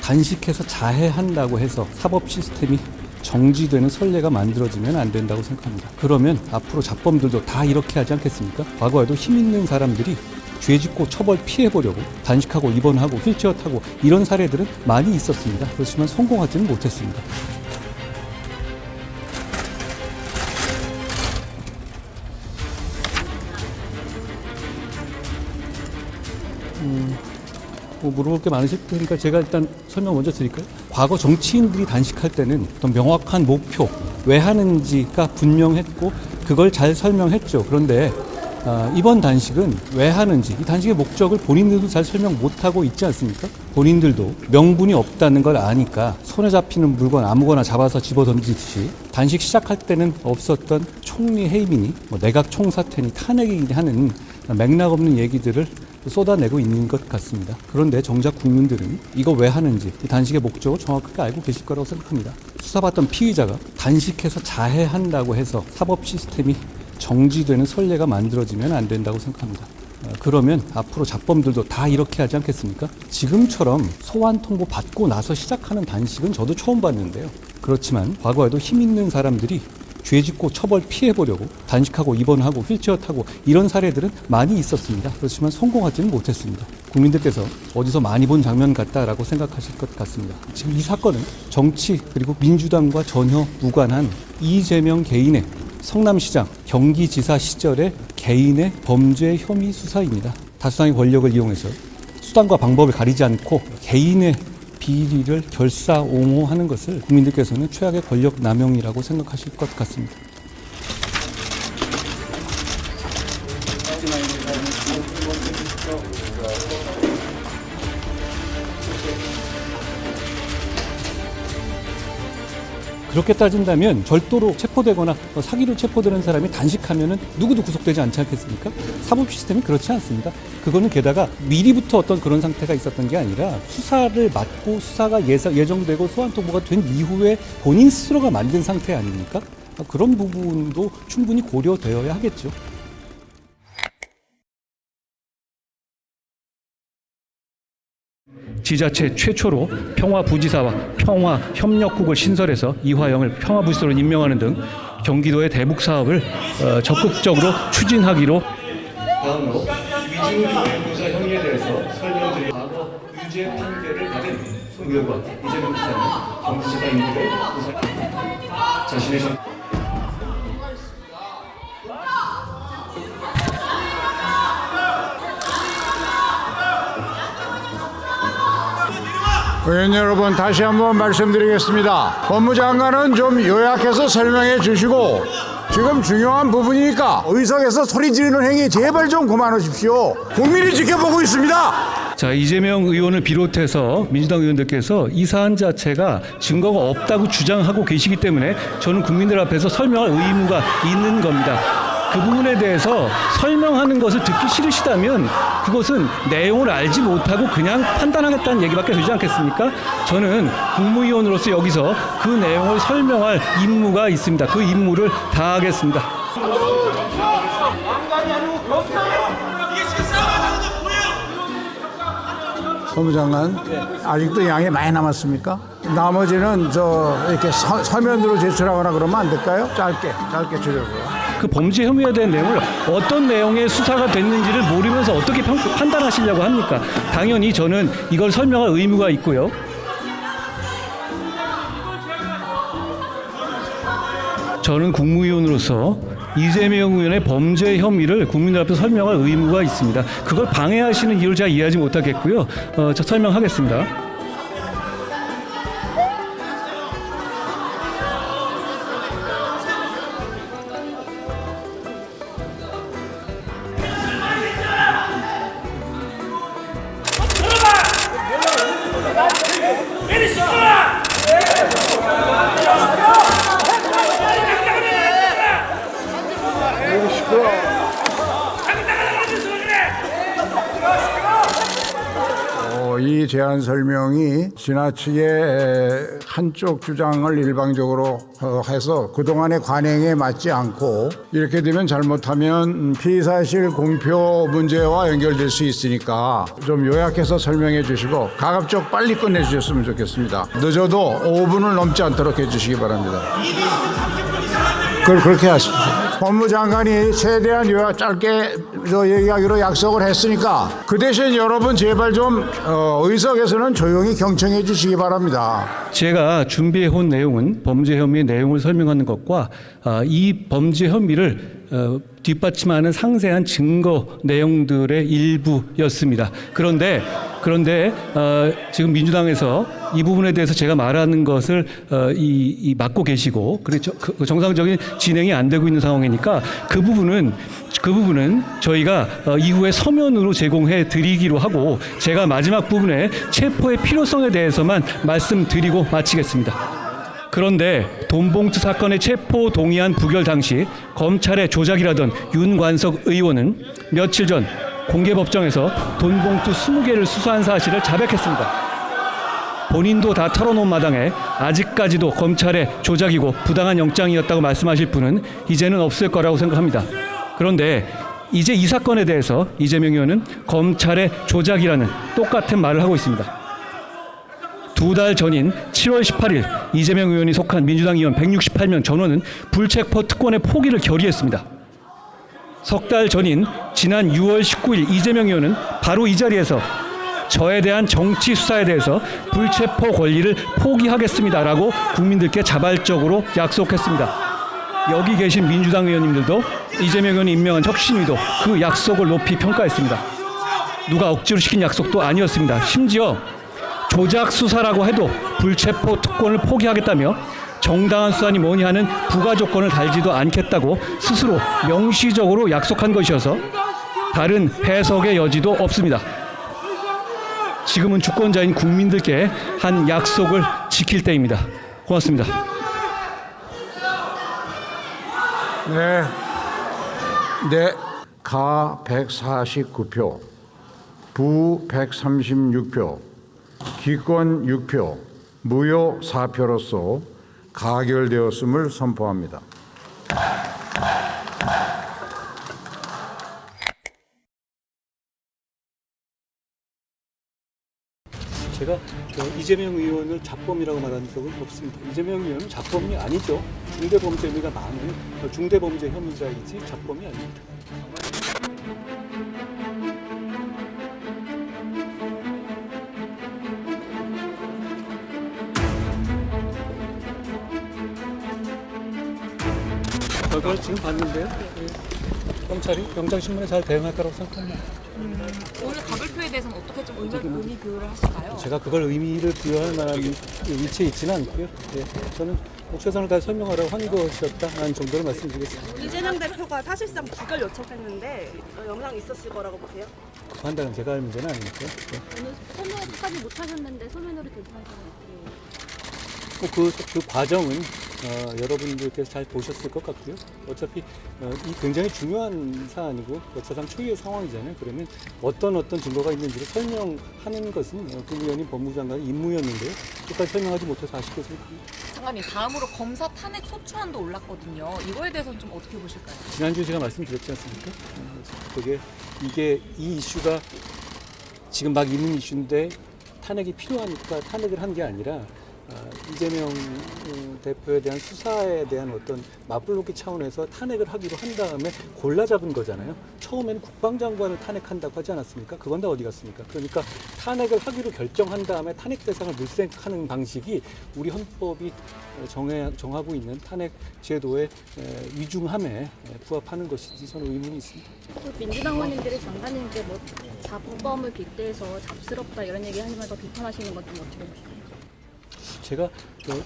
단식해서 자해한다고 해서 사법 시스템이 정지되는 선례가 만들어지면 안 된다고 생각합니다. 그러면 앞으로 자범들도 다 이렇게 하지 않겠습니까? 과거에도 힘 있는 사람들이 죄 짓고 처벌 피해보려고 단식하고 입원하고 휠체어 타고 이런 사례들은 많이 있었습니다. 그렇지만 성공하지는 못했습니다. 물어볼 게 많으실 테니까 제가 일단 설명 먼저 드릴까요? 과거 정치인들이 단식할 때는 어떤 명확한 목표, 왜 하는지가 분명했고 그걸 잘 설명했죠. 그런데 이번 단식은 왜 하는지, 이 단식의 목적을 본인들도 잘 설명 못하고 있지 않습니까? 본인들도 명분이 없다는 걸 아니까 손에 잡히는 물건 아무거나 잡아서 집어던지듯이 단식 시작할 때는 없었던 총리 해임이니 내각 총사퇴니 탄핵이니 하는 맥락 없는 얘기들을 쏟아내고 있는 것 같습니다. 그런데 정작 국민들은 이거 왜 하는지 이 단식의 목적을 정확하게 알고 계실 거라고 생각합니다. 수사받던 피의자가 단식해서 자해한다고 해서 사법 시스템이 정지되는 선례가 만들어지면 안 된다고 생각합니다. 그러면 앞으로 자범들도 다 이렇게 하지 않겠습니까? 지금처럼 소환 통보 받고 나서 시작하는 단식은 저도 처음 봤는데요. 그렇지만 과거에도 힘 있는 사람들이 죄 짓고 처벌 피해보려고 단식하고 입원하고 휠체어 타고 이런 사례들은 많이 있었습니다. 그렇지만 성공하지는 못했습니다. 국민들께서 어디서 많이 본 장면 같다라고 생각하실 것 같습니다. 지금 이 사건은 정치 그리고 민주당과 전혀 무관한 이재명 개인의 성남시장, 경기지사 시절의 개인의 범죄 혐의 수사입니다. 다수당의 권력을 이용해서 수단과 방법을 가리지 않고 개인의 비리를 결사옹호하는 것을 국민들께서는 최악의 권력 남용이라고 생각하실 것 같습니다. 그렇게 따진다면 절도로 체포되거나 사기로 체포되는 사람이 단식하면은 누구도 구속되지 않지 않겠습니까? 사법 시스템이 그렇지 않습니다. 그거는 게다가 미리부터 어떤 그런 상태가 있었던 게 아니라 수사를 맡고 수사가 예정되고 소환 통보가 된 이후에 본인 스스로가 만든 상태 아닙니까? 그런 부분도 충분히 고려되어야 하겠죠. 지자체 최초로 평화부지사와 평화협력국을 신설해서 이화영을 평화부지사로 임명하는 등 경기도의 대북 사업을 적극적으로 추진하기로. 다음으로 위증교회 부사 혐의에 대해서 설명드릴 과거 유죄 판결을 받은 의원과 이재명 지사는 경기지사 임기를 자신의 의원 여러분, 다시 한번 말씀드리겠습니다. 법무장관은 좀 요약해서 설명해 주시고 지금 중요한 부분이니까 의석에서 소리 지르는 행위 제발 좀 그만하십시오. 국민이 지켜보고 있습니다. 자, 이재명 의원을 비롯해서 민주당 의원들께서 이 사안 자체가 증거가 없다고 주장하고 계시기 때문에 저는 국민들 앞에서 설명할 의무가 있는 겁니다. 그 부분에 대해서 설명하는 것을 듣기 싫으시다면 그것은 내용을 알지 못하고 그냥 판단하겠다는 얘기밖에 되지 않겠습니까? 저는 국무위원으로서 여기서 그 내용을 설명할 임무가 있습니다. 그 임무를 다하겠습니다. 법무장관, 아직도 양이 많이 남았습니까? 나머지는 이렇게 서면으로 제출하거나 그러면 안 될까요? 짧게 주려고요. 그 범죄 혐의에 대한 내용을 어떤 내용의 수사가 됐는지를 모르면서 어떻게 판단하시려고 합니까? 당연히 저는 이걸 설명할 의무가 있고요. 저는 국무위원으로서 이재명 의원의 범죄 혐의를 국민들 앞에서 설명할 의무가 있습니다. 그걸 방해하시는 이유를 제가 이해하지 못하겠고요. 저 설명하겠습니다. 이 제안 설명이 지나치게 한쪽 주장을 일방적으로 해서 그동안의 관행에 맞지 않고 이렇게 되면 잘못하면 피의사실 공표 문제와 연결될 수 있으니까 좀 요약해서 설명해 주시고 가급적 빨리 끝내주셨으면 좋겠습니다. 늦어도 5분을 넘지 않도록 해주시기 바랍니다. 그렇게 하십시오. 법무장관이 최대한 짧게 얘기하기로 약속을 했으니까 그 대신 여러분 제발 좀 의석에서는 조용히 경청해 주시기 바랍니다. 제가 준비해온 내용은 범죄 혐의의 내용을 설명하는 것과 이 범죄 혐의를 뒷받침하는 상세한 증거 내용들의 일부였습니다. 그런데 지금 민주당에서 이 부분에 대해서 제가 말하는 것을 막고 계시고 그렇죠. 정상적인 진행이 안 되고 있는 상황이니까 그 부분은 저희가 이후에 서면으로 제공해 드리기로 하고 제가 마지막 부분에 체포의 필요성에 대해서만 말씀드리고 마치겠습니다. 그런데 돈봉투 사건의 체포 동의안 부결 당시 검찰의 조작이라던 윤관석 의원은 며칠 전 공개법정에서 돈봉투 20개를 수수한 사실을 자백했습니다. 본인도 다 털어놓은 마당에 아직까지도 검찰의 조작이고 부당한 영장이었다고 말씀하실 분은 이제는 없을 거라고 생각합니다. 그런데 이제 이 사건에 대해서 이재명 의원은 검찰의 조작이라는 똑같은 말을 하고 있습니다. 2달 전인 7월 18일 이재명 의원이 속한 민주당 의원 168명 전원은 불체포 특권의 포기를 결의했습니다. 석 달 전인 지난 6월 19일 이재명 의원은 바로 이 자리에서 저에 대한 정치 수사에 대해서 불체포 권리를 포기하겠습니다라고 국민들께 자발적으로 약속했습니다. 여기 계신 민주당 의원님들도 이재명 의원이 임명한 혁신위도 그 약속을 높이 평가했습니다. 누가 억지로 시킨 약속도 아니었습니다. 심지어 조작 수사라고 해도 불체포 특권을 포기하겠다며 정당한 수사니 뭐니 하는 부가 조건을 달지도 않겠다고 스스로 명시적으로 약속한 것이어서 다른 해석의 여지도 없습니다. 지금은 주권자인 국민들께 한 약속을 지킬 때입니다. 고맙습니다. 네. 가 149표, 부 136표, 기권 6표, 무효 4표로서 가결되었음을 선포합니다. 제가 이재명 의원을 잡범이라고 말한 적은 없습니다. 이재명 의원은 잡범이 아니죠. 중대범죄 혐의가 많은 중대범죄 혐의자이지 잡범이 아닙니다. 결과를 지금 봤는데요. 경찰이 영장신문에 잘 대응할 거라고 생각합니다. 오늘 가불표에 대해서는 어떻게 좀 의미 부여를 하실까요? 제가 그걸 의미를 부여할 만한 위치에 있지는 않고요. 저는 최선을 다해 설명하라고 한 것이었다는 정도로 말씀드리겠습니다. 이재명 대표가 사실상 부결 요청했는데 영향이 있었을 거라고 보세요? 그 판단은 제가 할 문제는 아니니까요. 오늘 서면까지 못하셨는데 서면으로 대신하셨는데 그 과정은 여러분들께서 잘 보셨을 것 같고요. 어차피 이 굉장히 중요한 사안이고 역사상 초유의 상황이잖아요. 그러면 어떤 증거가 있는지를 설명하는 것은 국무위원님 법무장관의 임무였는데요. 끝까지 설명하지 못해서 아쉽게 생각합니다. 장관님, 다음으로 검사 탄핵 소추안도 올랐거든요. 이거에 대해서는 좀 어떻게 보실까요? 지난주에 제가 말씀드렸지 않습니까? 이게 이 이슈가 지금 막 있는 이슈인데 탄핵이 필요하니까 탄핵을 한 게 아니라 이재명 대표에 대한 수사에 대한 어떤 맞불놓기 차원에서 탄핵을 하기로 한 다음에 골라 잡은 거잖아요. 처음에는 국방장관을 탄핵한다고 하지 않았습니까? 그건 다 어디 갔습니까? 그러니까 탄핵을 하기로 결정한 다음에 탄핵 대상을 물색하는 방식이 우리 헌법이 정하고 있는 탄핵 제도의 위중함에 부합하는 것인지 저는 의문이 있습니다. 민주당 의원님들이 장관님께 뭐 잡범을 빗대서 잡스럽다 이런 얘기 하면서 비판하시는 건 좀 어떻게 보시나요? 제가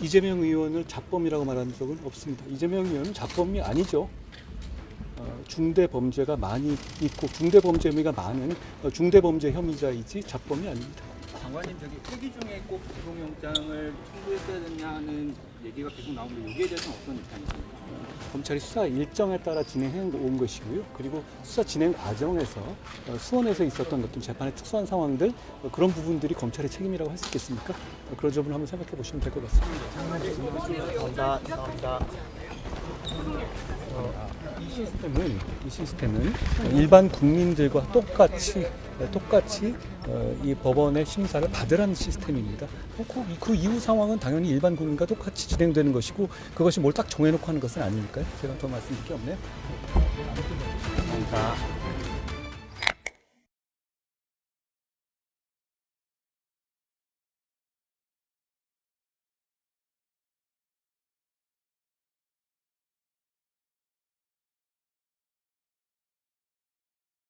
이재명 의원을 잡범이라고 말한 적은 없습니다. 이재명 의원은 잡범이 아니죠. 중대 범죄가 많이 있고 중대 범죄 혐의가 많은 중대 범죄 혐의자이지 잡범이 아닙니다. 장관님 저기 회기 중에 꼭 구속영장을 청구했어야 됐냐는 얘기가 계속 나오는데 여기에 대해서는 어떤 입장이십니까? 검찰이 수사 일정에 따라 진행해 온 것이고요. 그리고 수사 진행 과정에서 수원에서 있었던 어떤 재판의 특수한 상황들 그런 부분들이 검찰의 책임이라고 할 수 있겠습니까? 그런 점을 한번 생각해 보시면 될 것 같습니다. 이 시스템은 일반 국민들과 똑같이 이 법원의 심사를 받으라는 시스템입니다. 그 이후 상황은 당연히 일반 국민과 똑같이 진행되는 것이고 그것이 뭘 딱 정해놓고 하는 것은 아니니까요. 제가 더 말씀드릴 게 없네요. 감사합니다.